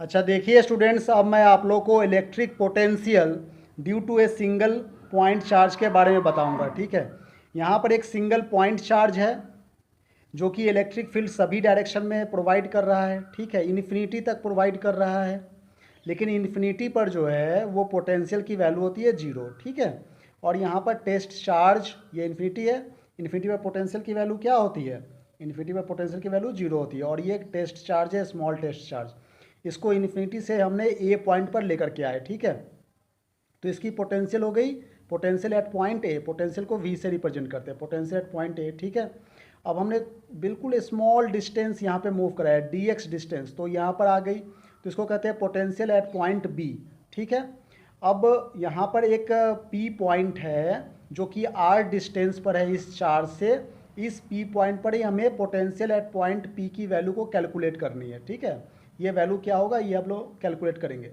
अच्छा देखिए स्टूडेंट्स, अब मैं आप लोग को electric potential due to a single point charge के बारे में बताऊंगा। ठीक है, यहाँ पर एक सिंगल पॉइंट चार्ज है जो कि इलेक्ट्रिक फील्ड सभी डायरेक्शन में प्रोवाइड कर रहा है। ठीक है, इन्फिनिटी तक प्रोवाइड कर रहा है, लेकिन इन्फिनिटी पर जो है वो पोटेंशियल की वैल्यू होती है जीरो। ठीक है, और यहाँ पर टेस्ट चार्ज ये इन्फिनिटी है, इन्फिनिटी पर पोटेंशियल की वैल्यू क्या होती है, इन्फिनिटी पर पोटेंशियल की वैल्यू जीरो होती है। और ये एक टेस्ट चार्ज है, स्मॉल टेस्ट चार्ज। इसको इन्फिनिटी से हमने ए पॉइंट पर लेकर के आए। ठीक है, तो इसकी पोटेंशियल हो गई potential at point A, potential को वी से रिप्रेजेंट करते हैं, पोटेंशियल एट पॉइंट ए। ठीक है, अब हमने बिल्कुल स्मॉल डिस्टेंस यहाँ पे मूव करा है, डी एक्स डिस्टेंस, तो यहाँ पर आ गई, तो इसको कहते हैं पोटेंशियल एट पॉइंट बी। ठीक है, अब यहाँ पर एक पी पॉइंट है जो कि आर डिस्टेंस पर है इस चार्ज से। इस पी पॉइंट पर ही हमें पोटेंशियल एट पॉइंट पी की वैल्यू को कैलकुलेट करनी है। ठीक है, ये वैल्यू क्या होगा ये आप लोग कैलकुलेट करेंगे।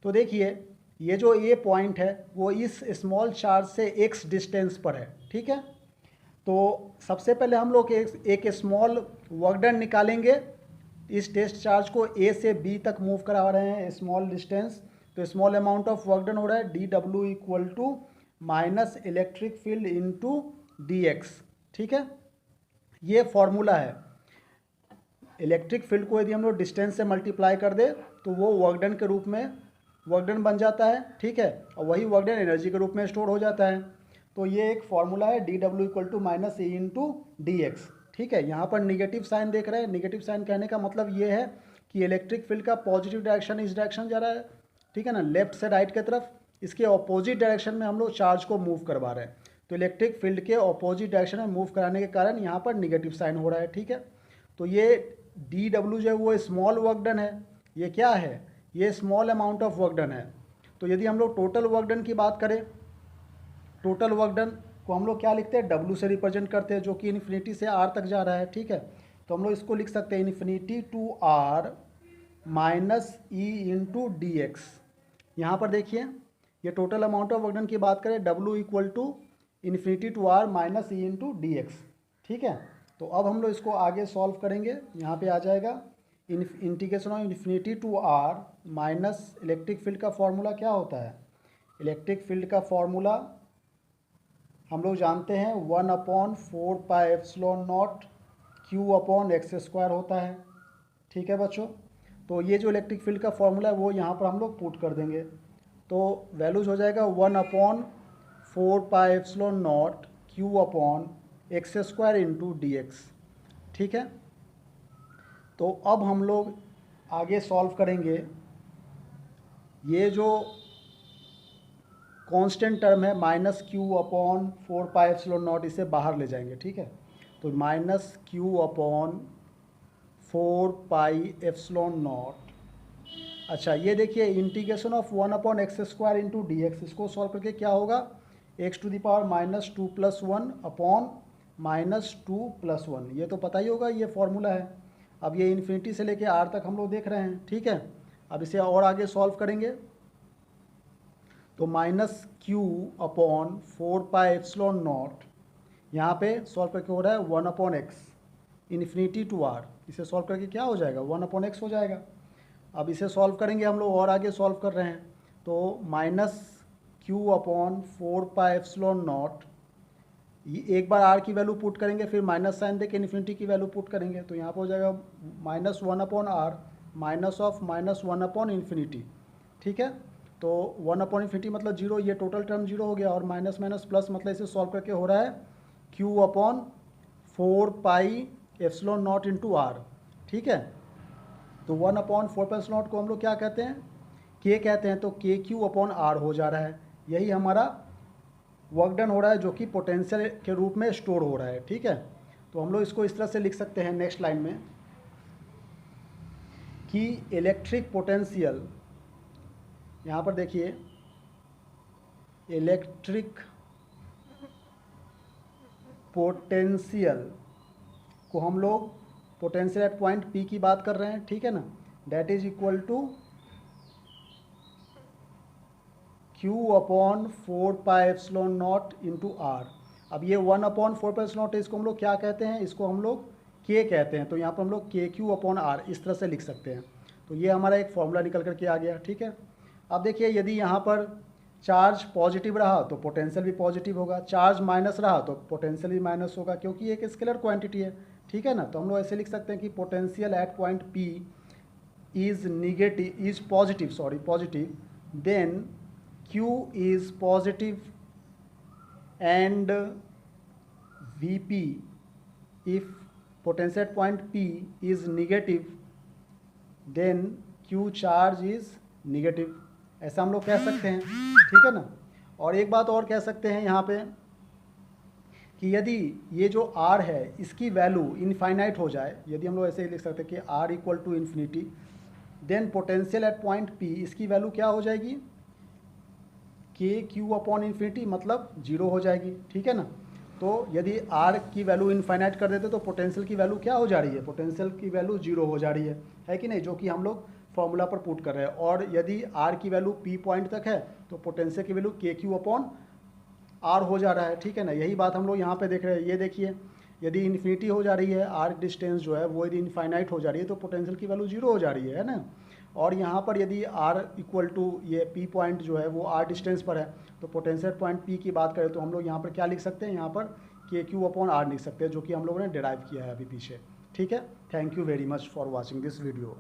तो देखिए ये जो ए पॉइंट है वो इस स्मॉल चार्ज से एक्स डिस्टेंस पर है। ठीक है, तो सबसे पहले हम लोग एक स्मॉल वर्क डन निकालेंगे। इस टेस्ट चार्ज को ए से बी तक मूव करा रहे हैं स्मॉल डिस्टेंस, तो small amount of work done हो रहा है D W equal to minus electric field into D X. ठीक है, ये फॉर्मूला है। इलेक्ट्रिक फील्ड को यदि हम लोग डिस्टेंस से मल्टीप्लाई कर दे तो वो वर्क डन के रूप में वर्क डन बन जाता है। ठीक है, और वही वर्क डन एनर्जी के रूप में स्टोर हो जाता है। तो ये एक फॉर्मूला है D W equal to minus E into D X. ठीक है, यहाँ पर निगेटिव साइन देख रहे हैं, निगेटिव साइन कहने का मतलब ये है कि इलेक्ट्रिक फील्ड का पॉजिटिव डायरेक्शन इस डायरेक्शन जा रहा है। ठीक है ना, लेफ्ट से राइट की तरफ, इसके अपोजिट डायरेक्शन में हम लोग चार्ज को मूव करवा रहे हैं। तो इलेक्ट्रिक फील्ड के अपोजिट डायरेक्शन में मूव कराने के कारण यहाँ पर निगेटिव साइन हो रहा है। ठीक है, तो ये डी डब्ल्यू जो है वो स्मॉल वर्क डन है। ये क्या है, ये small amount of work done है। तो यदि हम लोग टोटल वर्क डन की बात करें, टोटल वर्क डन को हम लोग क्या लिखते हैं, डब्ल्यू से रिप्रेजेंट करते हैं, जो कि इन्फिनिटी से आर तक जा रहा है। ठीक है, तो हम लोग इसको लिख सकते हैं infinity to R minus E into D X. यहाँ पर देखिए ये total amount of work done की बात करें, W equal to infinity to R minus E into D X. ठीक है, तो अब हम लोग इसको आगे सॉल्व करेंगे। यहाँ पे आ जाएगा integration of infinity to R minus electric field का फॉर्मूला क्या होता है, इलेक्ट्रिक फील्ड का फॉर्मूला हम लोग जानते हैं 1/4πε0 Q/x² होता है। ठीक है बच्चों, तो ये जो इलेक्ट्रिक फील्ड का फॉर्मूला है वो यहाँ पर हम लोग पुट कर देंगे। तो वैल्यूज हो जाएगा 1/4πε0 Q/x² इंटू डी एक्स। ठीक है, तो अब हम लोग आगे सॉल्व करेंगे। ये जो कांस्टेंट टर्म है -Q/4πε0, इसे बाहर ले जाएंगे। ठीक है, तो -Q/4πε0। अच्छा ये देखिए integration of 1/x² into D x, इसको सॉल्व करके क्या होगा, x⁻² -2+1/-2+1। ये तो पता ही होगा, ये फॉर्मूला है। अब ये इन्फिनिटी से लेके आर तक हम लोग देख रहे हैं। ठीक है, अब इसे और आगे सॉल्व करेंगे तो -Q/4πε0 यहाँ पे सॉल्व करके हो रहा है 1/x इन्फिनिटी टू आर, इसे सॉल्व करके क्या हो जाएगा 1/x हो जाएगा। अब इसे सॉल्व करेंगे हम लोग और आगे सॉल्व कर रहे हैं, तो -Q/4πε0, एक बार आर की वैल्यू पुट करेंगे फिर माइनस साइन दे के इन्फिनिटी की वैल्यू पुट करेंगे, तो यहाँ पर हो जाएगा -1/r -1/∞। ठीक है, तो 1/∞ मतलब जीरो, ये टोटल टर्म जीरो हो गया, और माइनस माइनस प्लस मतलब इसे सॉल्व करके हो रहा है Q/4πε0 इंटू आर। ठीक है, तो 1/4πε0 को हम लोग क्या कहते हैं, के कहते हैं, तो KQ/r हो जा रहा है। यही हमारा वर्क डन हो रहा है जो कि पोटेंशियल के रूप में स्टोर हो रहा है। ठीक है, तो हम लोग इसको इस तरह से लिख सकते हैं नेक्स्ट लाइन में कि इलेक्ट्रिक पोटेंशियल, यहाँ पर देखिए इलेक्ट्रिक पोटेंशियल को हम लोग पोटेंशियल एट पॉइंट पी की बात कर रहे हैं। ठीक है ना, that is equal to Q/4πε0 into R. अब ये 1/4πε0 है, इसको हम लोग क्या कहते हैं, इसको हम लोग के कहते हैं, तो यहाँ पर हम लोग KQ/r इस तरह से लिख सकते हैं। तो ये हमारा एक फॉर्मूला निकल करके आ गया, ठीक है। अब देखिए यदि यहाँ पर चार्ज पॉजिटिव रहा तो पोटेंशियल भी पॉजिटिव होगा, चार्ज माइनस रहा तो पोटेंशियल भी माइनस होगा, क्योंकि एक स्केलर क्वांटिटी है, ठीक है ना। तो हम लोग ऐसे लिख सकते हैं कि potential at point P is positive, then Q is positive and Vp if potential at point P is negative then Q charge is negative, ऐसा हम लोग कह सकते हैं, ठीक है ना। और एक बात और कह सकते हैं यहाँ पे कि यदि ये जो R है इसकी वैल्यू इनफाइनाइट हो जाए, यदि हम लोग ऐसे ही लिख सकते हैं कि R equal to infinity, then potential at point P इसकी वैल्यू क्या हो जाएगी, के क्यू अपॉन इन्फिनिटी, मतलब जीरो हो जाएगी, ठीक है ना। तो यदि R की वैल्यू इनफाइनाइट कर देते तो पोटेंशियल की वैल्यू क्या हो जा रही है, पोटेंशियल की वैल्यू जीरो हो जा रही है कि नहीं, जो कि हम लोग फॉर्मूला पर पुट कर रहे हैं। और यदि R की वैल्यू P पॉइंट तक है तो पोटेंशियल की वैल्यू के क्यू अपॉन R हो जा रहा है, ठीक है ना। यही बात हम लोग यहाँ पे देख रहे हैं। ये देखिए यदि इन्फिनिटी हो जा रही है, R डिस्टेंस जो है वो यदि इनफाइनाइट हो जा रही है तो पोटेंशियल की वैल्यू जीरो हो जा रही है ना। और यहाँ पर यदि R इक्वल टू ये P पॉइंट जो है वो R डिस्टेंस पर है तो पोटेंशियल पॉइंट P की बात करें तो हम लोग यहाँ पर क्या लिख सकते हैं, यहाँ पर के क्यू अपॉन R लिख सकते हैं, जो कि हम लोगों ने डिराइव किया है अभी पीछे, ठीक है। Thank you very much for watching this video.